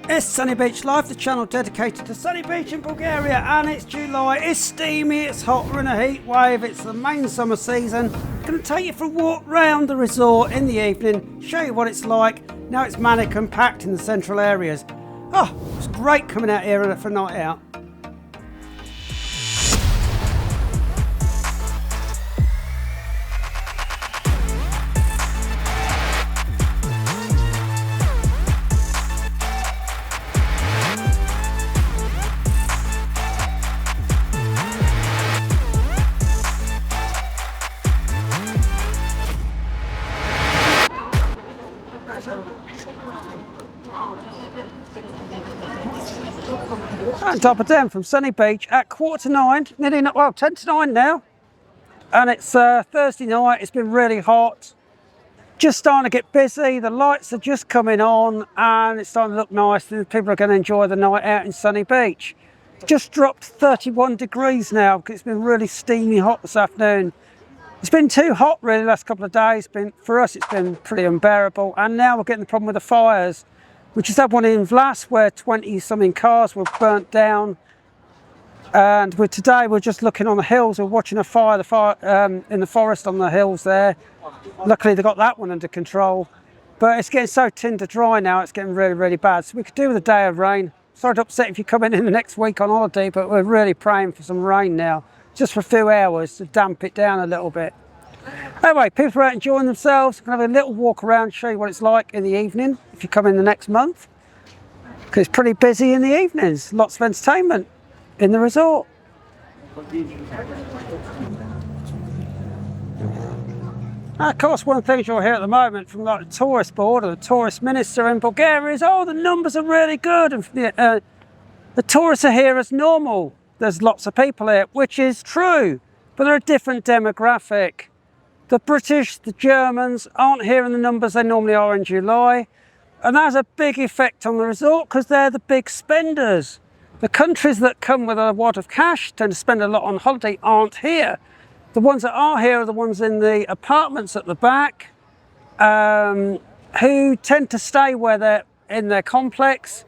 It's Sunny Beach Live, the channel dedicated to Sunny Beach in Bulgaria, and it's July. It's steamy, it's hot, we're in a heat wave, it's the main summer season. I'm going to take you for a walk round the resort in the evening, show you what it's like. Now it's manic and packed in the central areas. Oh, it's great coming out here for a night out. On top of them from Sunny Beach at 8:45, nearly not, well, 10 to 9 now, and it's Thursday night. It's been really hot, just starting to get busy. The lights are just coming on and it's starting to look nice, and people are going to enjoy the night out in Sunny Beach. It's just dropped 31 degrees now because it's been really steamy hot this afternoon. It's been too hot really the last couple of days. For us it's been pretty unbearable, and now we're getting the problem with the vires. We just had one in Vlas where 20-something cars were burnt down, and today we're just looking on the hills. We're watching a fire in the forest on the hills there. Luckily they got that one under control, but it's getting so tinder dry now, it's getting really, really bad. So we could do with a day of rain. Sorry to upset if you come in the next week on holiday, but we're really praying for some rain now, just for a few hours to damp it down a little bit. Anyway, people are out enjoying themselves. I'm going to have a little walk around, show you what it's like in the evening if you come in the next month, because it's pretty busy in the evenings. Lots of entertainment in the resort. Now, of course, one of the things you'll hear at the moment from like the tourist board or the tourist minister in Bulgaria is, oh, the numbers are really good, and the tourists are here as normal. There's lots of people here, which is true, but they're a different demographic. The British, the Germans aren't here in the numbers they normally are in July, and that has a big effect on the resort because they're the big spenders. The countries that come with a wad of cash, tend to spend a lot on holiday, aren't here. The ones that are here are the ones in the apartments at the back, who tend to stay where they're in their complex,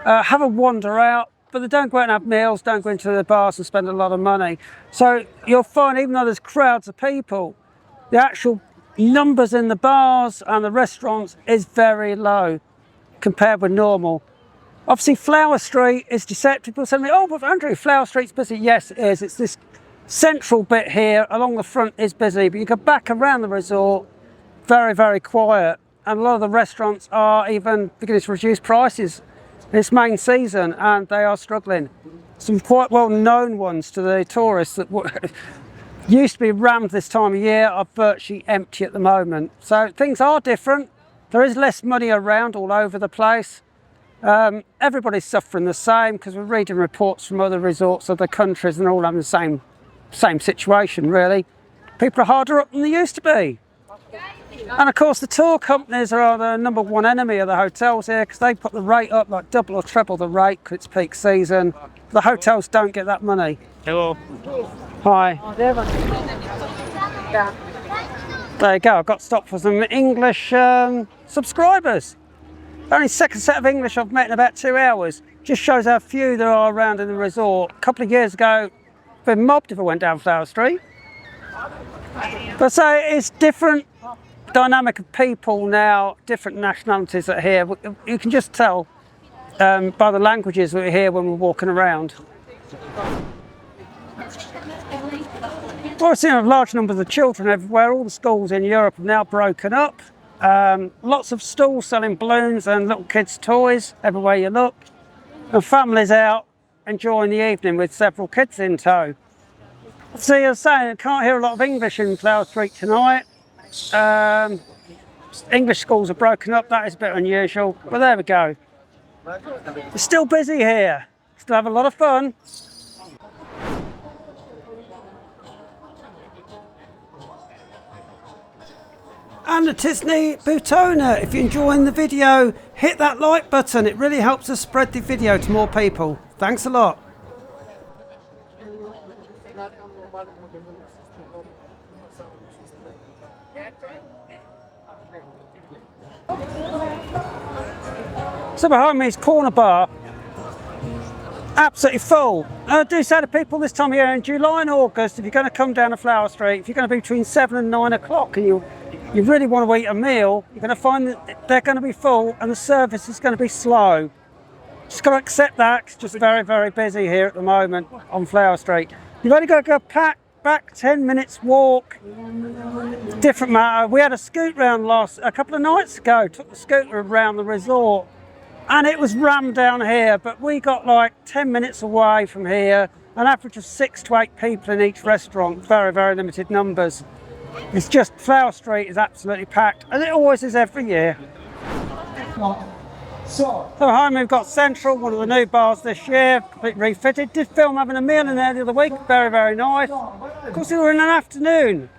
have a wander out, but they don't go out and have meals, don't go into the bars and spend a lot of money. So you'll find, even though there's crowds of people, the actual numbers in the bars and the restaurants is very low compared with normal. Obviously, Flower Street is deceptive. People say to me, oh, but Andrew, Flower Street's busy. Yes, it is. It's this central bit here along the front is busy, but you go back around the resort, very, very quiet. And a lot of the restaurants are even beginning to reduce prices. It's main season and they are struggling. Some quite well-known ones to the tourists that used to be rammed this time of year are virtually empty at the moment. So things are different. There is less money around all over the place. Everybody's suffering the same because we're reading reports from other resorts, other countries, and they're all having the same situation really. People are harder up than they used to be. And of course the tour companies are the number one enemy of the hotels here, because they put the rate up like double or triple the rate because it's peak season. The hotels don't get that money. Hello. Hi. There you go, I got stopped for some English subscribers. Only second set of English I've met in about 2 hours. Just shows how few there are around in the resort. A couple of years ago, I'd been mobbed if I went down Flower Street. But so it's different dynamic of people now, different nationalities that are here. You can just tell by the languages we hear when we're walking around. We're seeing a large number of the children everywhere. All the schools in Europe have now broken up. Lots of stalls selling balloons and little kids' toys everywhere you look. And families out enjoying the evening with several kids in tow. So you're saying I can't hear a lot of English in Flower Street tonight. English schools are broken up, that is a bit unusual, but there we go. We're still busy here, still have a lot of fun. And the Tisney Butona, if you're enjoying the video, hit that like button, it really helps us spread the video to more people. Thanks a lot. So behind me is Corner Bar, absolutely full. I do say to people this time of year in July and August, if you're going to come down to Flower Street, if you're going to be between 7 and 9 o'clock and you really want to eat a meal, you're going to find that they're going to be full and the service is going to be slow. Just got to accept that. It's just very, very busy here at the moment on Flower Street. You've only got to go back 10 minutes walk. Different matter. We had a scoot round a couple of nights ago, took the scooter around the resort and it was rammed down here, but we got like 10 minutes away from here, an average of 6 to 8 people in each restaurant, very, very limited numbers. It's just Flower Street is absolutely packed, and it always is every year. So behind me we've got Central, one of the new bars this year, completely refitted. Did film having a meal in there the other week, very, very nice. Of course, we were in an afternoon.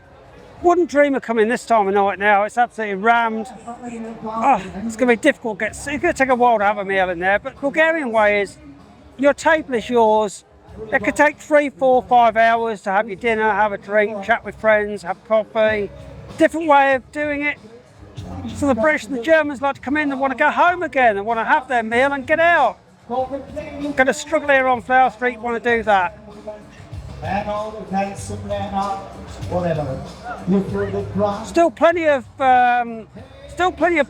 Wouldn't dream of coming this time of night now, it's absolutely rammed. Oh, it's going to be difficult to get, it's going to take a while to have a meal in there, but Bulgarian way is, your table is yours. It could take 3, 4, 5 hours to have your dinner, have a drink, chat with friends, have coffee. Different way of doing it. So the British and the Germans like to come in and want to go home again and want to have their meal and get out. Going to struggle here on Flower Street, want to do that. Still plenty of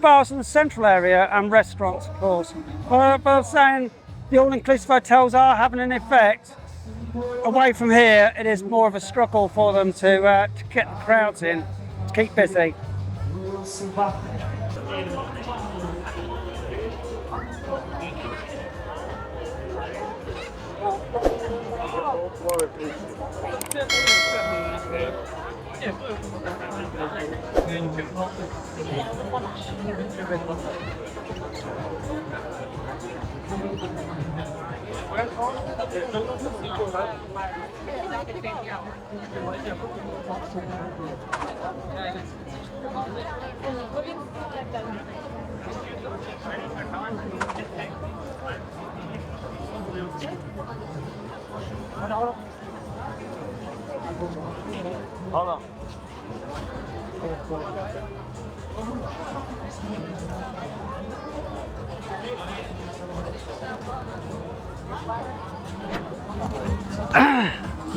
bars in the central area and restaurants, of course. But I was saying the all-inclusive hotels are having an effect. Away from here, it is more of a struggle for them to get the crowds in, to keep busy.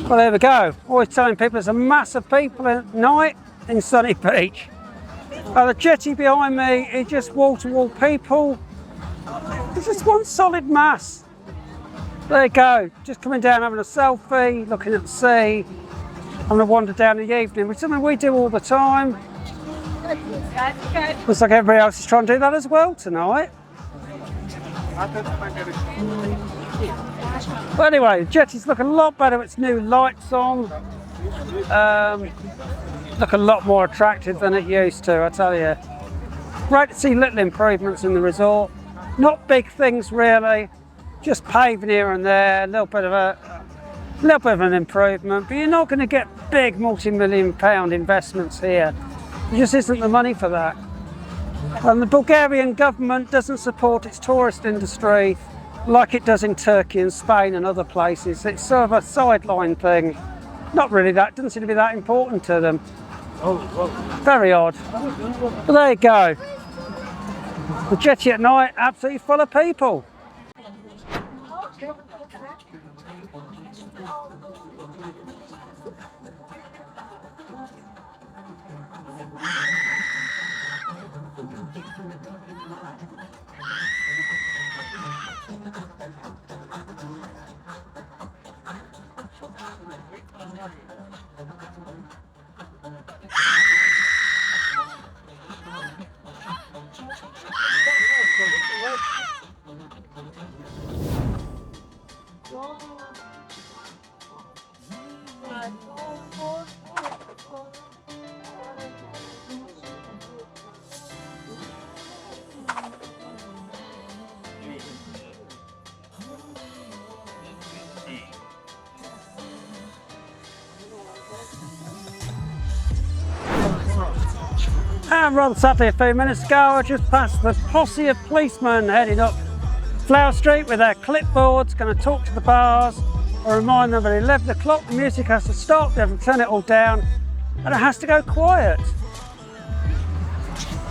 Well, there we go. Always telling people there's a mass of people at night in sunny beach. The jetty behind me is just wall-to-wall people. It's just one solid mass. There you go. Just coming down, having a selfie, looking at the sea, having a wander down in the evening, which is something we do all the time. Looks like everybody else is trying to do that as well tonight. But anyway, the jetties look a lot better with its new lights on. Look a lot more attractive than it used to, I tell you. Great to see little improvements in the resort. Not big things really, just paving here and there, a little bit of an improvement, but you're not going to get big multi-million pound investments here. There just isn't the money for that. And the Bulgarian government doesn't support its tourist industry like it does in Turkey and Spain and other places. It's sort of a sideline thing. Not really that, doesn't seem to be that important to them. Very odd. But there you go. The jetty at night, absolutely full of people. And rather sadly, a few minutes ago, I just passed the posse of policemen heading up Flower Street with their clipboards, going to talk to the bars. I remind them at 11 o'clock the music has to stop, they have to turn it all down, and it has to go quiet.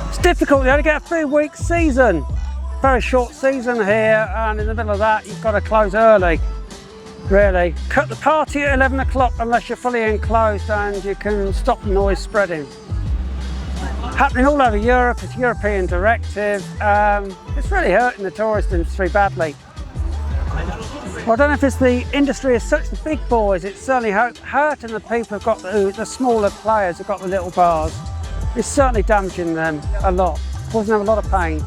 It's difficult, you only get a 3-week season. very short season here, and in the middle of that you've got to close early, really. Cut the party at 11 o'clock unless you're fully enclosed and you can stop the noise spreading. Happening all over Europe, it's a European directive. It's really hurting the tourist industry badly. Well, I don't know if it's the industry as such, the big boys, it's certainly hurting the people who've got the smaller players who've got the little bars. It's certainly damaging them a lot, causing them a lot of pain.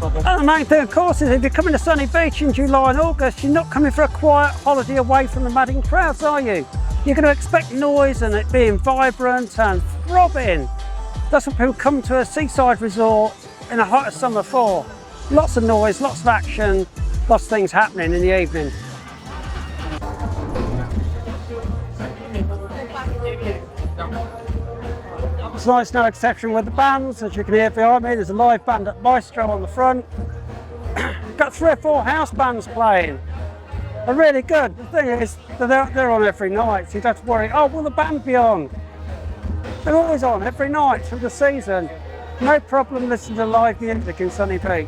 And the main thing, of course, is if you're coming to Sunny Beach in July and August, you're not coming for a quiet holiday away from the madding crowds, are you? You're going to expect noise and it being vibrant and throbbing. That's what people come to a seaside resort in the height of summer for. Lots of noise, lots of action, lots of things happening in the evening. It's nice, no exception with the bands. As you can hear behind me, there's a live band at Bistro on the front. Got 3 or 4 house bands playing. They're really good. The thing is, they're on every night, so you don't have to worry, oh, will the band be on? They're always on every night through the season. No problem listening to live music in Sunny Beach.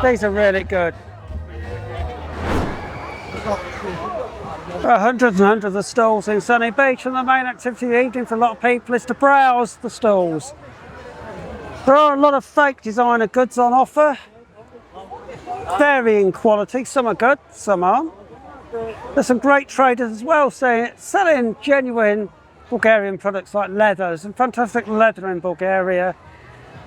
These are really good. There are hundreds and hundreds of stalls in Sunny Beach, and the main activity of the evening for a lot of people is to browse the stalls. There are a lot of fake designer goods on offer, varying quality. Some are good, some aren't. There's some great traders as well selling genuine Bulgarian products like leather. There's some fantastic leather in Bulgaria.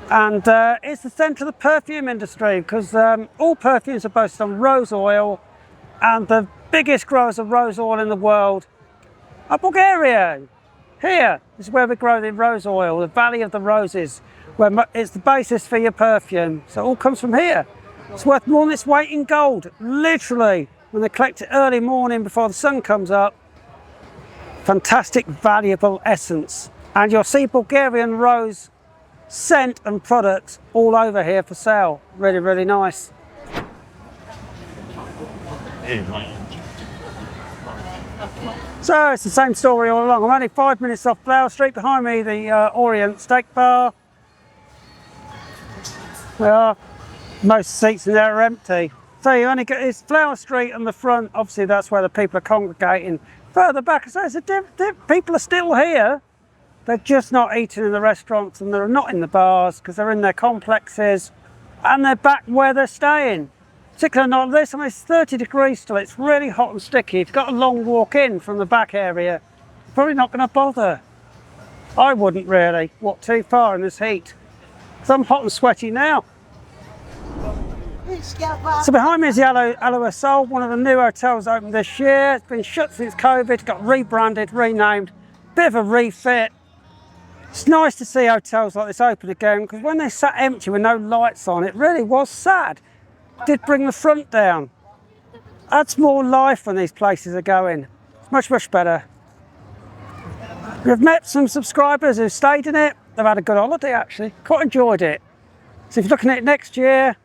And it's the centre of the perfume industry, because all perfumes are based on rose oil, and the biggest growers of rose oil in the world are Bulgaria. Here is where we grow the rose oil, the Valley of the Roses, where it's the basis for your perfume. So it all comes from here. It's worth more than its weight in gold, literally, when they collect it early morning before the sun comes up. Fantastic, valuable essence. And you'll see Bulgarian rose scent and products all over here for sale. Really, really nice. So it's the same story all along. I'm only 5 minutes off Flower Street. Behind me, the Orient Steak Bar. Most seats in there are empty. So you only get this Flower Street and the front. Obviously, that's where the people are congregating. Further back, so people are still here. They're just not eating in the restaurants, and they're not in the bars because they're in their complexes, and they're back where they're staying. Particularly not this. I mean, it's 30 degrees still. It's really hot and sticky. If you've got a long walk in from the back area, you're probably not going to bother. I wouldn't really walk too far in this heat, because I'm hot and sweaty now. So behind me is the Alua Sol, one of the new hotels opened this year. It's been shut since COVID, got rebranded, renamed, bit of a refit. It's nice to see hotels like this open again, because when they sat empty with no lights on, it really was sad. It did bring the front down. Adds more life when these places are going. It's much, much better. We've met some subscribers who've stayed in it. They've had a good holiday actually, quite enjoyed it. So if you're looking at it next year,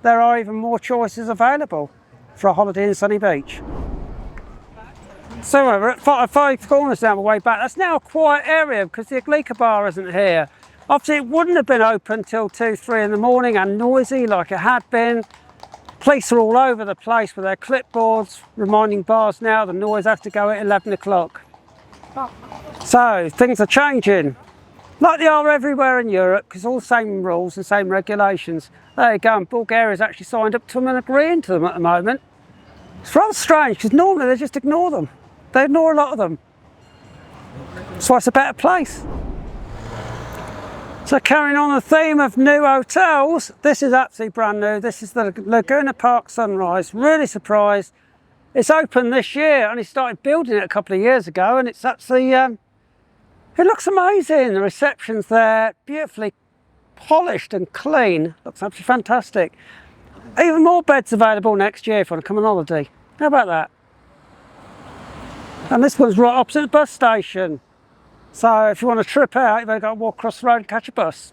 there are even more choices available for a holiday in Sunny Beach. So we're at 5 corners down the way back. That's now a quiet area because the Aglika bar isn't here. Obviously it wouldn't have been open till 2, 3 in the morning and noisy like it had been. Police are all over the place with their clipboards reminding bars now the noise has to go at 11 o'clock. So things are changing, like they are everywhere in Europe, because all the same rules and same regulations. There you go, and Bulgaria's actually signed up to them and agreeing to them at the moment. It's rather strange, because normally they just ignore them. They ignore a lot of them. So it's a better place. So carrying on the theme of new hotels, this is absolutely brand new. This is the Laguna Sunrise. Really surprised. It's opened this year, and he started building it a couple of years ago, and it's actually, it looks amazing. The reception's there, beautifully polished and clean. Looks absolutely fantastic. Even more beds available next year if you want to come on holiday. How about that? And this one's right opposite the bus station. So if you want to trip out, you've only got to walk across the road and catch a bus.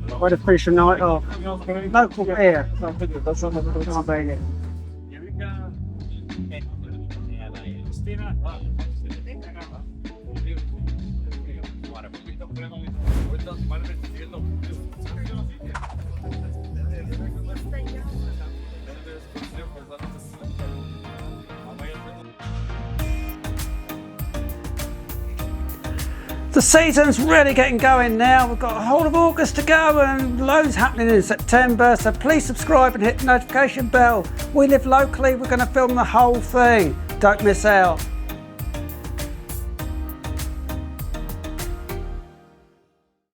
Quite a fish night off. Local beer. Can't beat it. The season's really getting going now. We've got a whole of August to go and loads happening in September, so please subscribe and hit the notification bell. We live locally, we're going to film the whole thing. Don't miss out.